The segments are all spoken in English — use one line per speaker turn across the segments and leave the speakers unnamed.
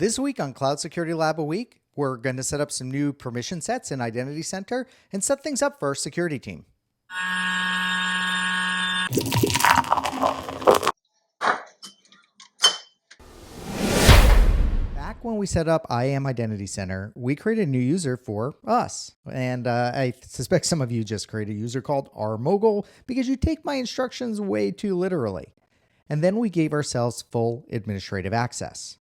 This week on Cloud Security Lab a Week, we're going to set up some new permission sets in Identity Center and set things up for our security team. Back when we set up IAM Identity Center, we created a new user for us. And I suspect some of you just created a user called rmogul because you take my instructions way too literally. And then we gave ourselves full administrative access.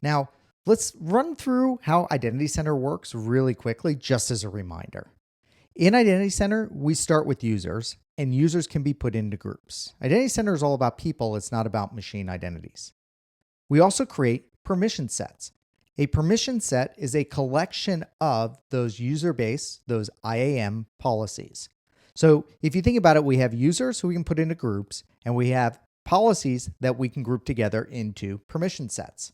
Now, let's run through how Identity Center works really quickly, just as a reminder. In Identity Center, we start with users, and users can be put into groups. Identity Center is all about people, it's not about machine identities. We also create permission sets. A permission set is a collection of those user-based, those IAM policies. So if you think about it, we have users who we can put into groups, and we have policies that we can group together into permission sets.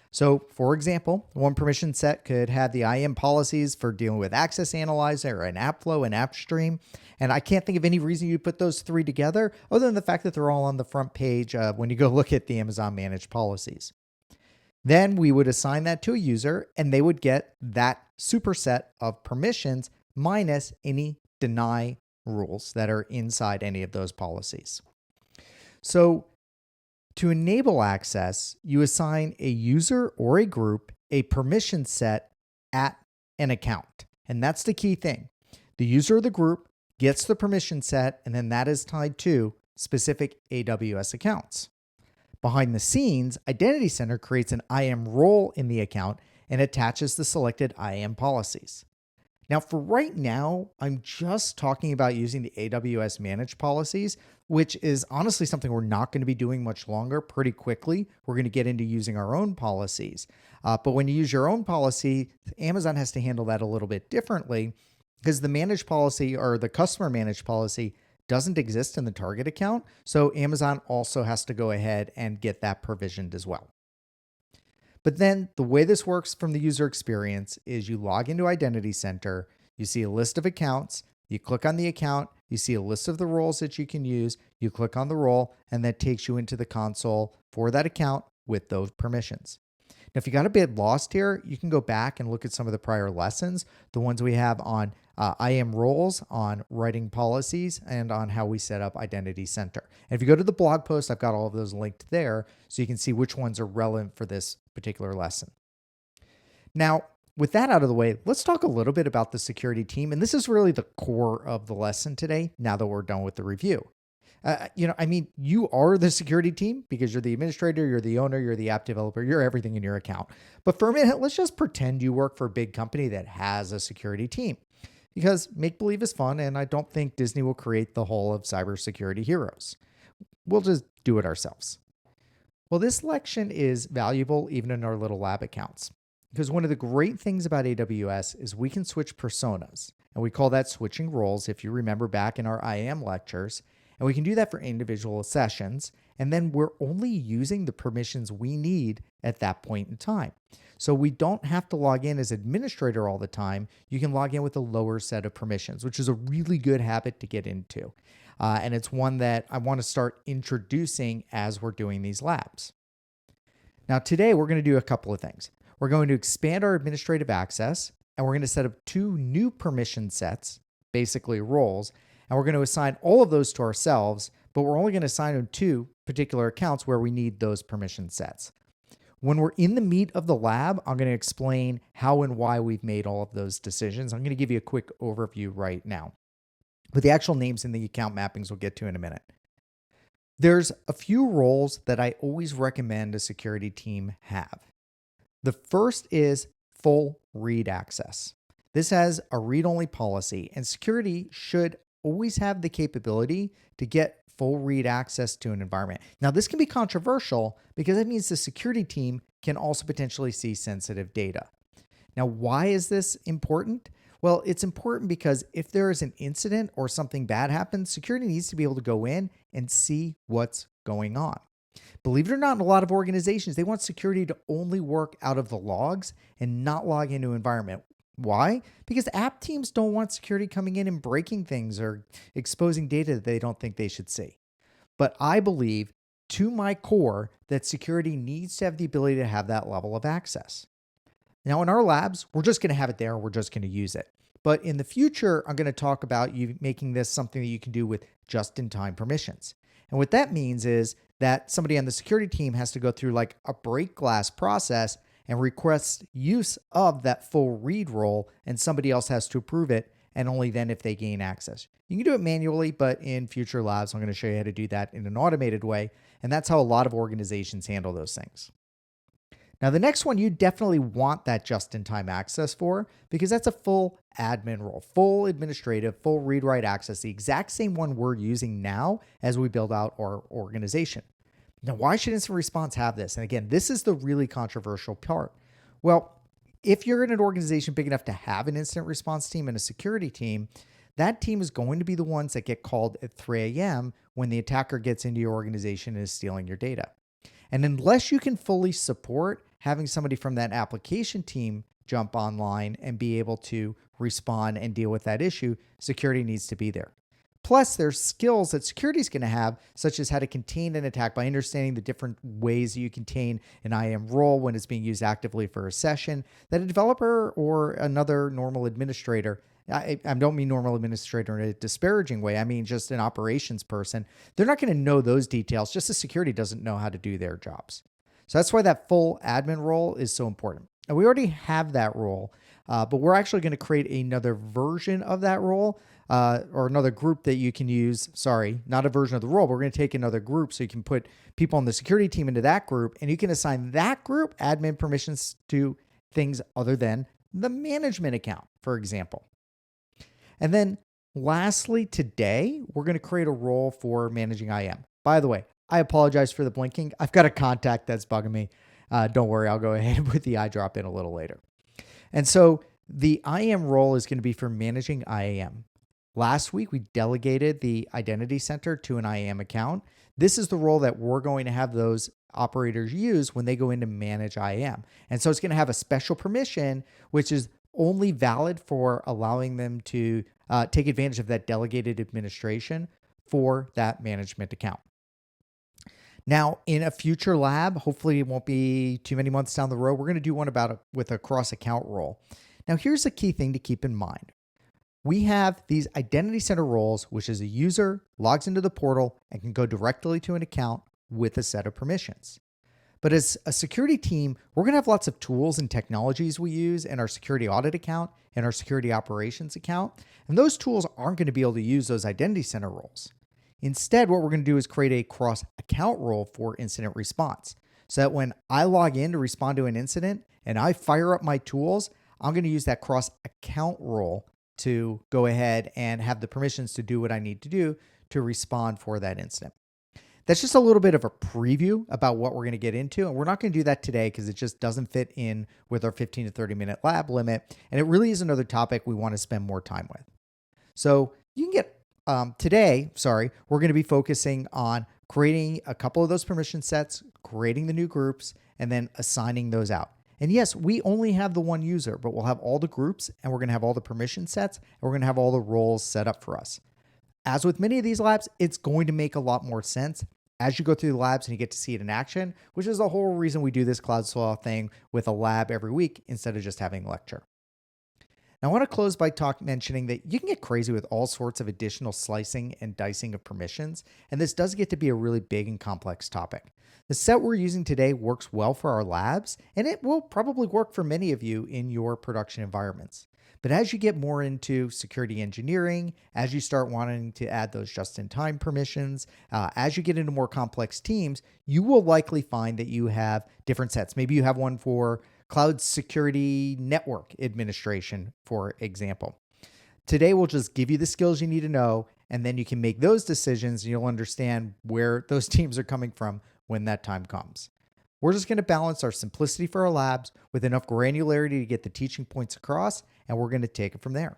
So for example, one permission set could have the IAM policies for dealing with Access Analyzer and App Flow and App Stream. And I can't think of any reason you put those three together other than the fact that they're all on the front page when you go look at the Amazon managed policies. Then we would assign that to a user and they would get that superset of permissions minus any deny rules that are inside any of those policies. So to enable access, you assign a user or a group a permission set at an account. And that's the key thing. The user or the group gets the permission set, and then that is tied to specific AWS accounts. Behind the scenes, Identity Center creates an IAM role in the account and attaches the selected IAM policies. Now, for right now, I'm just talking about using the AWS managed policies, which is honestly something we're not going to be doing much longer. Pretty quickly, we're going to get into using our own policies. But when you use your own policy, Amazon has to handle that a little bit differently because the managed policy or the customer managed policy doesn't exist in the target account. So Amazon also has to go ahead and get that provisioned as well. But then the way this works from the user experience is you log into Identity Center, you see a list of accounts, you click on the account, you see a list of the roles that you can use, you click on the role, and that takes you into the console for that account with those permissions. Now, if you got a bit lost here, you can go back and look at some of the prior lessons, the ones we have on IAM roles, on writing policies, and on how we set up Identity Center. And if you go to the blog post, I've got all of those linked there so you can see which ones are relevant for this particular lesson. Now, with that out of the way, let's talk a little bit about the security team. And this is really the core of the lesson today, now that we're done with the review. You are the security team because you're the administrator, you're the owner, you're the app developer, you're everything in your account. But for a minute, let's just pretend you work for a big company that has a security team because make-believe is fun, and I don't think Disney will create the whole of cybersecurity heroes. We'll just do it ourselves. Well, this lection is valuable even in our little lab accounts because one of the great things about AWS is we can switch personas, and we call that switching roles if you remember back in our IAM lectures. And we can do that for individual sessions. And then we're only using the permissions we need at that point in time. So we don't have to log in as administrator all the time. You can log in with a lower set of permissions, which is a really good habit to get into. And it's one that I want to start introducing as we're doing these labs. Now, today we're going to do a couple of things. We're going to expand our administrative access, and we're going to set up two new permission sets, basically roles. And we're going to assign all of those to ourselves, but we're only going to assign them to particular accounts where we need those permission sets. When we're in the meat of the lab, I'm going to explain how and why we've made all of those decisions. I'm going to give you a quick overview right now. But the actual names and the account mappings we'll get to in a minute. There's a few roles that I always recommend a security team have. The first is full read access. This has a read-only policy, and security should always have the capability to get full read access to an environment. Now, this can be controversial because it means the security team can also potentially see sensitive data. Now, why is this important? Well, it's important because if there is an incident or something bad happens, security needs to be able to go in and see what's going on. Believe it or not, in a lot of organizations, they want security to only work out of the logs and not log into environment. Why? Because app teams don't want security coming in and breaking things or exposing data that they don't think they should see. But I believe to my core that security needs to have the ability to have that level of access. Now, in our labs, we're just going to have it there. We're just going to use it. But in the future, I'm going to talk about you making this something that you can do with just-in-time permissions. And what that means is that somebody on the security team has to go through like a break glass process and request use of that full read role, and somebody else has to approve it, and only then if they gain access. You can do it manually, but in future labs, I'm going to show you how to do that in an automated way, and that's how a lot of organizations handle those things. Now, the next one, you definitely want that just-in-time access for, because that's a full admin role, full administrative, full read-write access, the exact same one we're using now as we build out our organization. Now, why should incident response have this? And again, this is the really controversial part. Well, if you're in an organization big enough to have an incident response team and a security team, that team is going to be the ones that get called at 3 a.m. when the attacker gets into your organization and is stealing your data. And unless you can fully support having somebody from that application team jump online and be able to respond and deal with that issue, security needs to be there. Plus, there's skills that security is going to have, such as how to contain an attack by understanding the different ways you contain an IAM role when it's being used actively for a session, that a developer or another normal administrator, I don't mean normal administrator in a disparaging way, I mean just an operations person, they're not going to know those details, just as security doesn't know how to do their jobs. So that's why that full admin role is so important. And we already have that role, but we're actually going to create another version of that role, or another group that you can use. Sorry, not a version of the role, but we're going to take another group so you can put people on the security team into that group, and you can assign that group admin permissions to things other than the management account, for example. And then lastly, today, we're going to create a role for managing IAM. By the way, I apologize for the blinking. I've got a contact that's bugging me. Don't worry, I'll go ahead and put the eye drop in a little later. And so the IAM role is going to be for managing IAM. Last week, we delegated the identity center to an IAM account. This is the role that we're going to have those operators use when they go in to manage IAM. And so it's going to have a special permission, which is only valid for allowing them to take advantage of that delegated administration for that management account. Now, in a future lab, hopefully it won't be too many months down the road, we're going to do one with a cross-account role. Now, here's a key thing to keep in mind. We have these identity center roles, which is a user logs into the portal and can go directly to an account with a set of permissions. But as a security team, we're going to have lots of tools and technologies we use in our security audit account and our security operations account. And those tools aren't going to be able to use those identity center roles. Instead, what we're going to do is create a cross-account role for incident response, so that when I log in to respond to an incident and I fire up my tools, I'm going to use that cross-account role to go ahead and have the permissions to do what I need to do to respond for that incident. That's just a little bit of a preview about what we're going to get into. And we're not going to do that today because it just doesn't fit in with our 15 to 30 minute lab limit. And it really is another topic we want to spend more time with. So you can get we're going to be focusing on creating a couple of those permission sets, creating the new groups, and then assigning those out. And yes, we only have the one user, but we'll have all the groups, and we're going to have all the permission sets, and we're going to have all the roles set up for us. As with many of these labs, it's going to make a lot more sense as you go through the labs and you get to see it in action, which is the whole reason we do this Cloudflare thing with a lab every week instead of just having a lecture. Now, I want to close by mentioning that you can get crazy with all sorts of additional slicing and dicing of permissions, and this does get to be a really big and complex topic. The set we're using today works well for our labs, and it will probably work for many of you in your production environments. But as you get more into security engineering, as you start wanting to add those just-in-time permissions, as you get into more complex teams, you will likely find that you have different sets. Maybe you have one for cloud security network administration, for example. Today, we'll just give you the skills you need to know, and then you can make those decisions and you'll understand where those teams are coming from when that time comes. We're just going to balance our simplicity for our labs with enough granularity to get the teaching points across, and we're going to take it from there.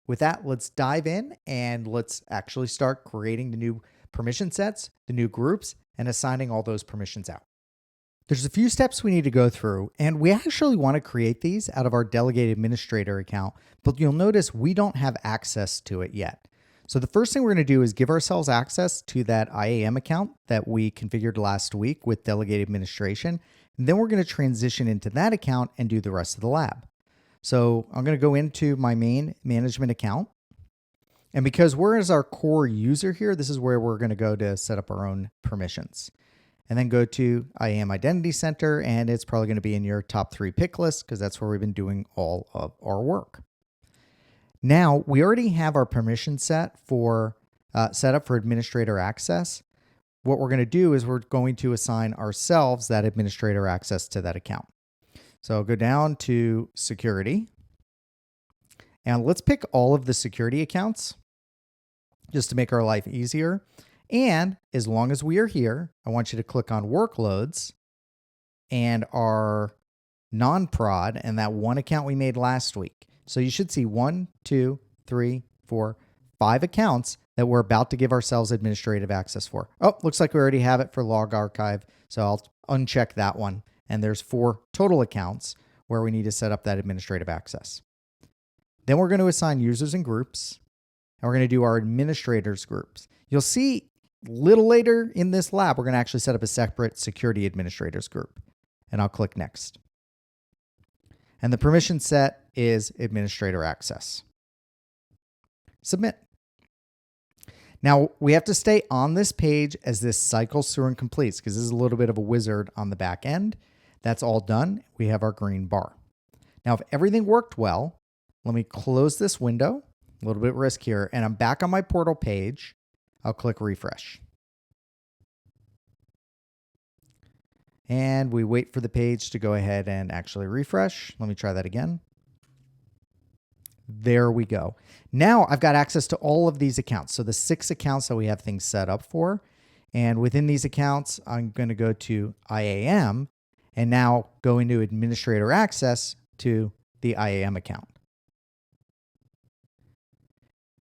With that, let's dive in and let's actually start creating the new permission sets, the new groups, and assigning all those permissions out. There's a few steps we need to go through, and we actually want to create these out of our delegated administrator account, but you'll notice we don't have access to it yet. So the first thing we're going to do is give ourselves access to that IAM account that we configured last week with delegated administration. And then we're going to transition into that account and do the rest of the lab. So I'm going to go into my main management account. And because we're as our core user here, this is where we're going to go to set up our own permissions. And then go to IAM Identity Center, and it's probably going to be in your top 3 pick list because that's where we've been doing all of our work. Now, we already have our permission set up for administrator access. What we're going to do is we're going to assign ourselves that administrator access to that account. So I'll go down to security, and let's pick all of the security accounts just to make our life easier. And as long as we are here, I want you to click on workloads and our non-prod and that one account we made last week. So you should see 1, 2, 3, 4, 5 accounts that we're about to give ourselves administrative access for. Oh, looks like we already have it for log archive. So I'll uncheck that one. And there's 4 total accounts where we need to set up that administrative access. Then we're going to assign users and groups. And we're going to do our administrators groups. You'll see a little later in this lab, we're going to actually set up a separate security administrators group. And I'll click next. And the permission set is administrator access. Submit. Now we have to stay on this page as this cycles through and completes because this is a little bit of a wizard on the back end. That's all done. We have our green bar. Now, if everything worked well, let me close this window, a little bit riskier, and I'm back on my portal page. I'll click refresh. And we wait for the page to go ahead and actually refresh. Let me try that again. There we go. Now I've got access to all of these accounts. So the 6 accounts that we have things set up for. And within these accounts, I'm going to go to IAM and now go into administrator access to the IAM account.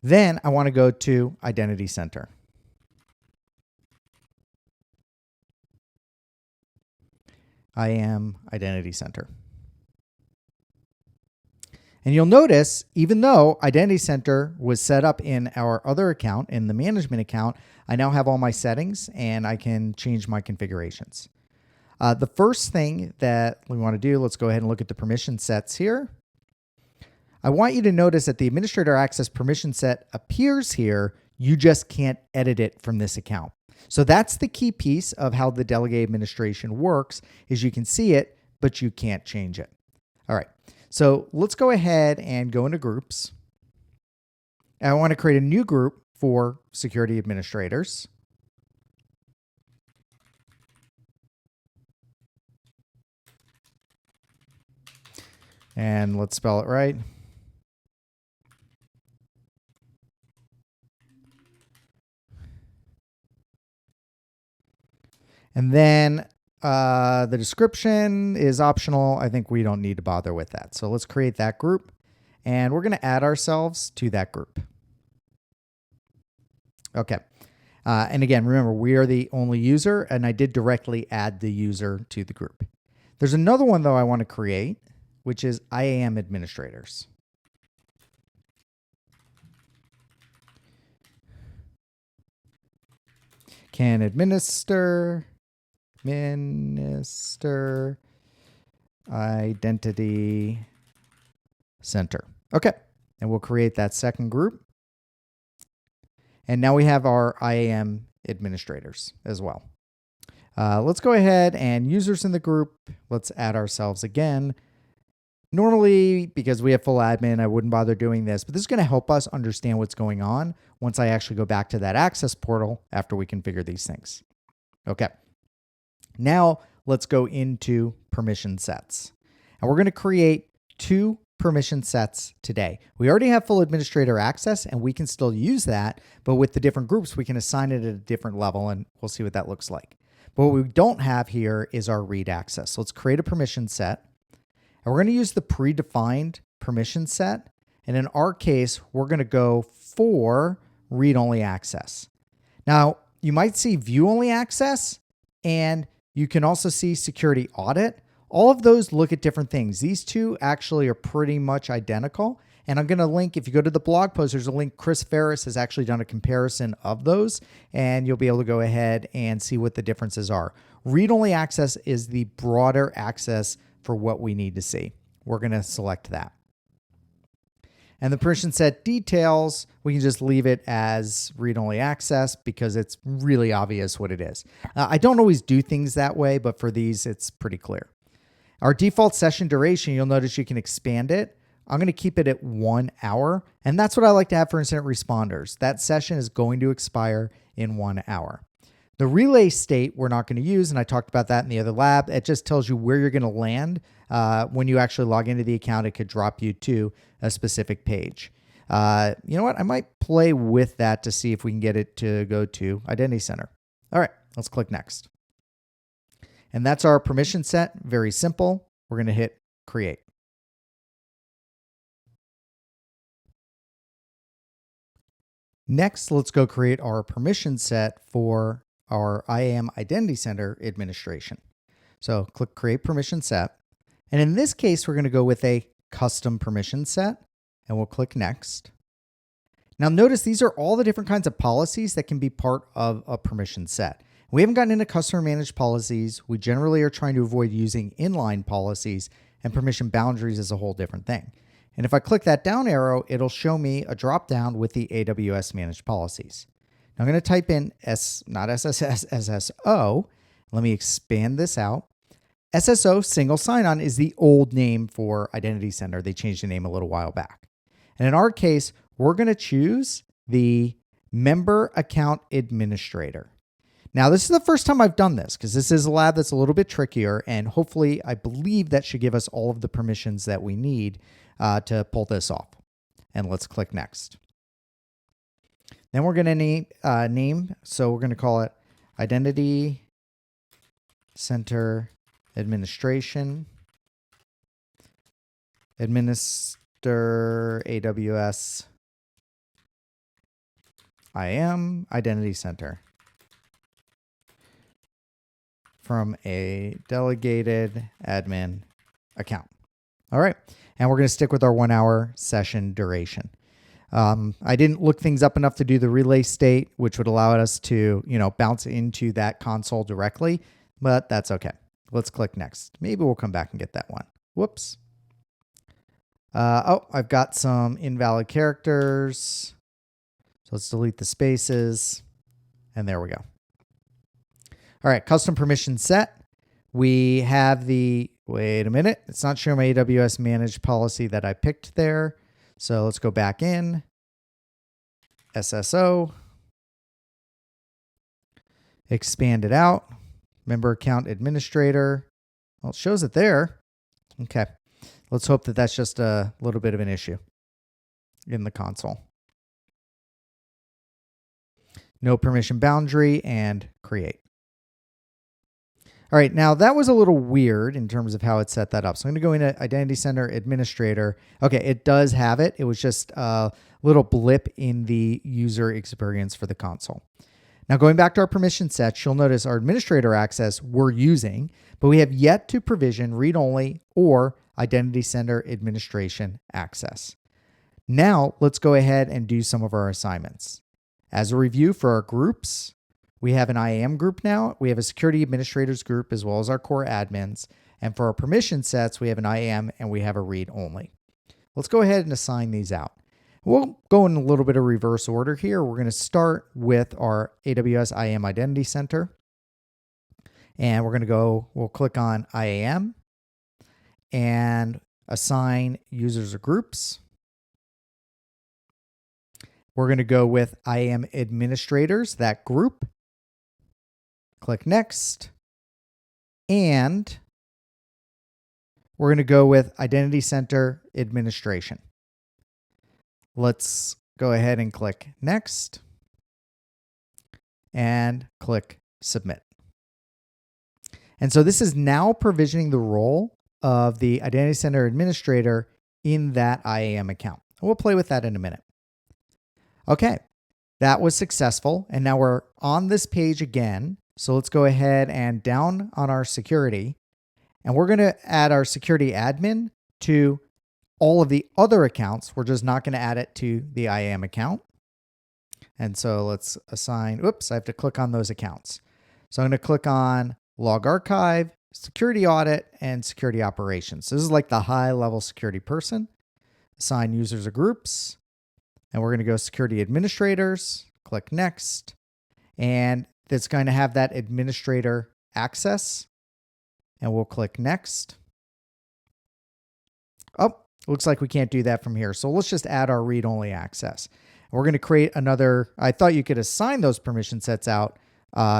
Then I want to go to Identity Center. IAM Identity Center. And you'll notice, even though Identity Center was set up in our other account, in the management account, I now have all my settings and I can change my configurations. The first thing that we want to do, let's go ahead and look at the permission sets here. I want you to notice that the administrator access permission set appears here. You just can't edit it from this account. So that's the key piece of how the delegate administration works, is you can see it, but you can't change it. All right. So let's go ahead and go into groups. I want to create a new group for security administrators. And let's spell it right. And then the description is optional. I think we don't need to bother with that. So let's create that group. And we're going to add ourselves to that group. Okay. And again, remember, we are the only user, and I did directly add the user to the group. There's another one, though, I want to create, which is IAM administrators. Can administer identity center. Okay. And we'll create that second group. And now we have our IAM administrators as well. Let's go ahead and users in the group. Let's add ourselves again. Normally, because we have full admin, I wouldn't bother doing this, but this is going to help us understand what's going on once I actually go back to that access portal after we configure these things. Okay. Now let's go into permission sets. And we're going to create 2 permission sets today. We already have full administrator access and we can still use that, but with the different groups, we can assign it at a different level and we'll see what that looks like. But what we don't have here is our read access. So let's create a permission set. And we're going to use the predefined permission set. And in our case, we're going to go for read-only access. Now, you might see view-only access, and you can also see security audit. All of those look at different things. These two actually are pretty much identical. And I'm going to link, if you go to the blog post, there's a link. Chris Ferris has actually done a comparison of those, and you'll be able to go ahead and see what the differences are. Read-only access is the broader access for what we need to see. We're going to select that. And the permission set details, we can just leave it as read-only access because it's really obvious what it is. I don't always do things that way, but for these, it's pretty clear. Our default session duration, you'll notice you can expand it. I'm going to keep it at 1 hour, and that's what I like to have for incident responders. That session is going to expire in 1 hour. The relay state we're not going to use, and I talked about that in the other lab. It just tells you where you're going to land. When you actually log into the account, it could drop you to a specific page. You know what? I might play with that to see if we can get it to go to Identity Center. All right, let's click Next. And that's our permission set. Very simple. We're going to hit Create. Next, let's go create our permission set for our IAM Identity Center administration. So click Create Permission Set. And in this case, we're going to go with a custom permission set, and we'll click Next. Now notice these are all the different kinds of policies that can be part of a permission set. We haven't gotten into customer managed policies. We generally are trying to avoid using inline policies, and permission boundaries is a whole different thing. And if I click that down arrow, it'll show me a drop down with the AWS managed policies. Now I'm going to type in not SSS, SSO. Let me expand this out. SSO, single sign-on, is the old name for Identity Center. They changed the name a little while back. And in our case, we're going to choose the Member Account Administrator. Now, this is the first time I've done this because this is a lab that's a little bit trickier, and hopefully I believe that should give us all of the permissions that we need to pull this off. And let's click Next. Then we're going to name, so we're going to call it Identity Center Administration, Administer AWS IAM Identity Center from a delegated admin account. All right. And we're going to stick with our 1 hour session duration. I didn't look things up enough to do the relay state, which would allow us to, bounce into that console directly, but that's okay. Let's click Next. Maybe we'll come back and get that one. Whoops. I've got some invalid characters. So let's delete the spaces. And there we go. All right, custom permission set. We have wait a minute. It's not showing my AWS managed policy that I picked there. So let's go back in. SSO. Expand it out. Member Account Administrator. Well, it shows it there. Okay. Let's hope that that's just a little bit of an issue in the console. No permission boundary and create. All right, now that was a little weird in terms of how it set that up. So I'm going to go into Identity Center Administrator. Okay, it does have it. It was just a little blip in the user experience for the console. Now going back to our permission sets, you'll notice our administrator access we're using, but we have yet to provision read-only or Identity Center Administration access. Now let's go ahead and do some of our assignments. As a review for our groups, we have an IAM group now. We have a security administrators group as well as our core admins. And for our permission sets, we have an IAM and we have a read only. Let's go ahead and assign these out. We'll go in a little bit of reverse order here. We're going to start with our AWS IAM Identity Center. And we'll click on IAM and assign users or groups. We're going to go with IAM administrators, that group. Click Next. And we're going to go with Identity Center Administration. Let's go ahead and click Next. And click Submit. And so this is now provisioning the role of the Identity Center Administrator in that IAM account. We'll play with that in a minute. Okay, that was successful. And now we're on this page again. So let's go ahead and down on our security. And we're going to add our security admin to all of the other accounts, we're just not going to add it to the IAM account. And so let's assign, oops, I have to click on those accounts. So I'm going to click on Log Archive, Security Audit, and Security Operations. So this is like the high-level security person. Assign users or groups. And we're going to go Security Administrators. Click Next. And it's going to have that administrator access. And we'll click Next. Oh, looks like we can't do that from here. So let's just add our read-only access. We're going to create another. I thought you could assign those permission sets out.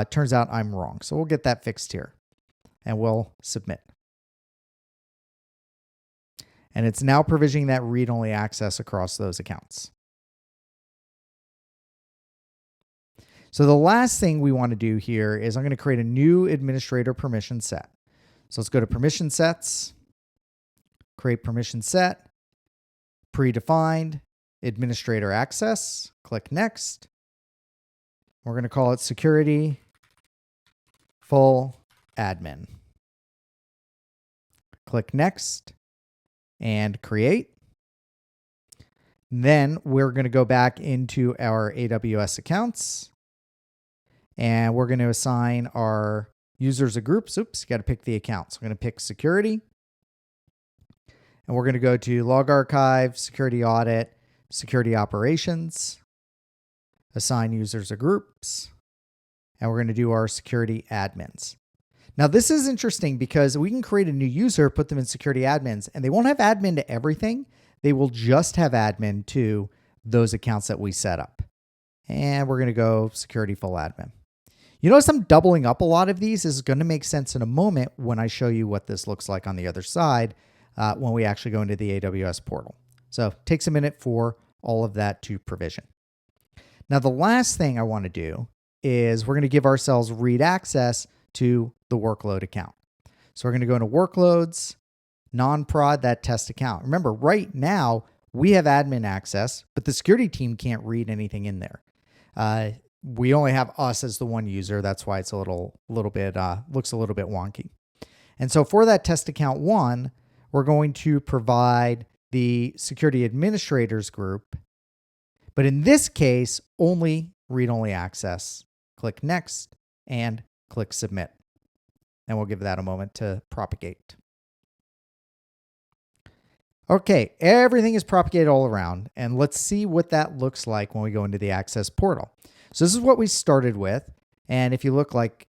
Turns out I'm wrong. So we'll get that fixed here. And we'll submit. And it's now provisioning that read-only access across those accounts. So the last thing we want to do here is I'm going to create a new administrator permission set. So let's go to permission sets, create permission set, predefined, administrator access, click next. We're going to call it security full admin. Click next and create. Then we're going to go back into our AWS accounts and we're going to assign our users or groups. Oops, you got to pick the accounts. We're going to pick security and we're going to go to Log Archive, Security Audit, Security Operations, assign users or groups, and we're going to do our security admins. Now, this is interesting because we can create a new user, put them in security admins, and they won't have admin to everything. They will just have admin to those accounts that we set up. And we're going to go security full admin. You notice I'm doubling up a lot of these. This is going to make sense in a moment when I show you what this looks like on the other side when we actually go into the AWS portal. So it takes a minute for all of that to provision. Now, the last thing I want to do is we're going to give ourselves read access to the workload account. So we're going to go into workloads, non-prod that test account. Remember, right now we have admin access, but the security team can't read anything in there. We only have us as the one user. That's why it's a little bit looks a little bit wonky. And so for that test account 1, we're going to provide the security administrators group, but in this case, only read-only access. Click next and click submit. And we'll give that a moment to propagate. Okay, everything is propagated all around, and let's see what that looks like when we go into the access portal. So this is what we started with, and if you look like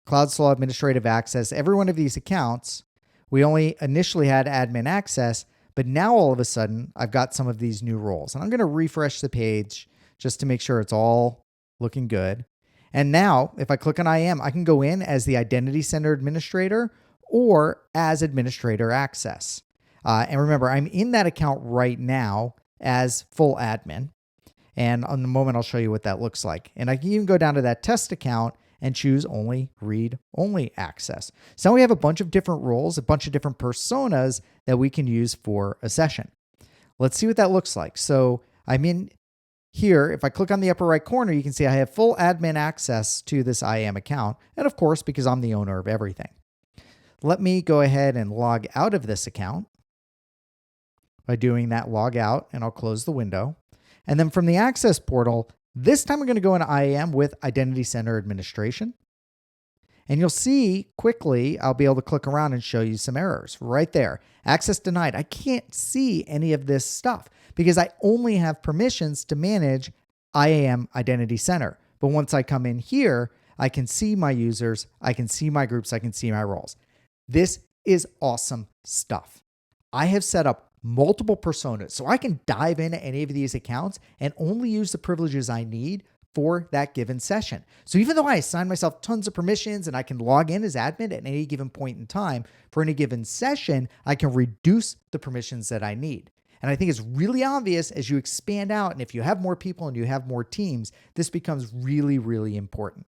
Cloud S.L.A.W administrative access, every one of these accounts, we only initially had admin access, but now all of a sudden I've got some of these new roles, and I'm going to refresh the page just to make sure it's all looking good. And now if I click on IAM, I can go in as the Identity Center Administrator or as Administrator Access. And remember, I'm in that account right now as full admin. And in a moment, I'll show you what that looks like. And I can even go down to that test account and choose only read-only access. So now we have a bunch of different roles, a bunch of different personas that we can use for a session. Let's see what that looks like. So I'm in here. If I click on the upper right corner, you can see I have full admin access to this IAM account. And of course, because I'm the owner of everything. Let me go ahead and log out of this account. By doing that, log out, and I'll close the window. And then from the access portal, this time we're going to go into IAM with Identity Center Administration. And you'll see quickly, I'll be able to click around and show you some errors right there. Access denied. I can't see any of this stuff because I only have permissions to manage IAM Identity Center. But once I come in here, I can see my users, I can see my groups, I can see my roles. This is awesome stuff. I have set up multiple personas, so I can dive into any of these accounts and only use the privileges I need for that given session. So even though I assign myself tons of permissions and I can log in as admin at any given point in time, for any given session, I can reduce the permissions that I need. And I think it's really obvious as you expand out, and if you have more people and you have more teams, this becomes really, really important.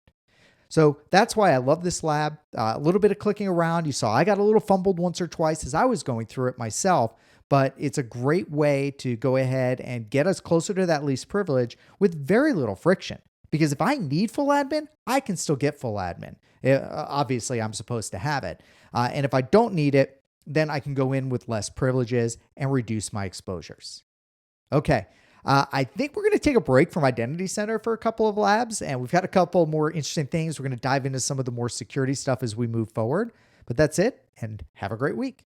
So that's why I love this lab. A little bit of clicking around. You saw I got a little fumbled once or twice as I was going through it myself, but it's a great way to go ahead and get us closer to that least privilege with very little friction. Because if I need full admin, I can still get full admin. Obviously, I'm supposed to have it. And if I don't need it, then I can go in with less privileges and reduce my exposures. Okay. I think we're going to take a break from Identity Center for a couple of labs, and we've got a couple more interesting things. We're going to dive into some of the more security stuff as we move forward. But that's it, and have a great week.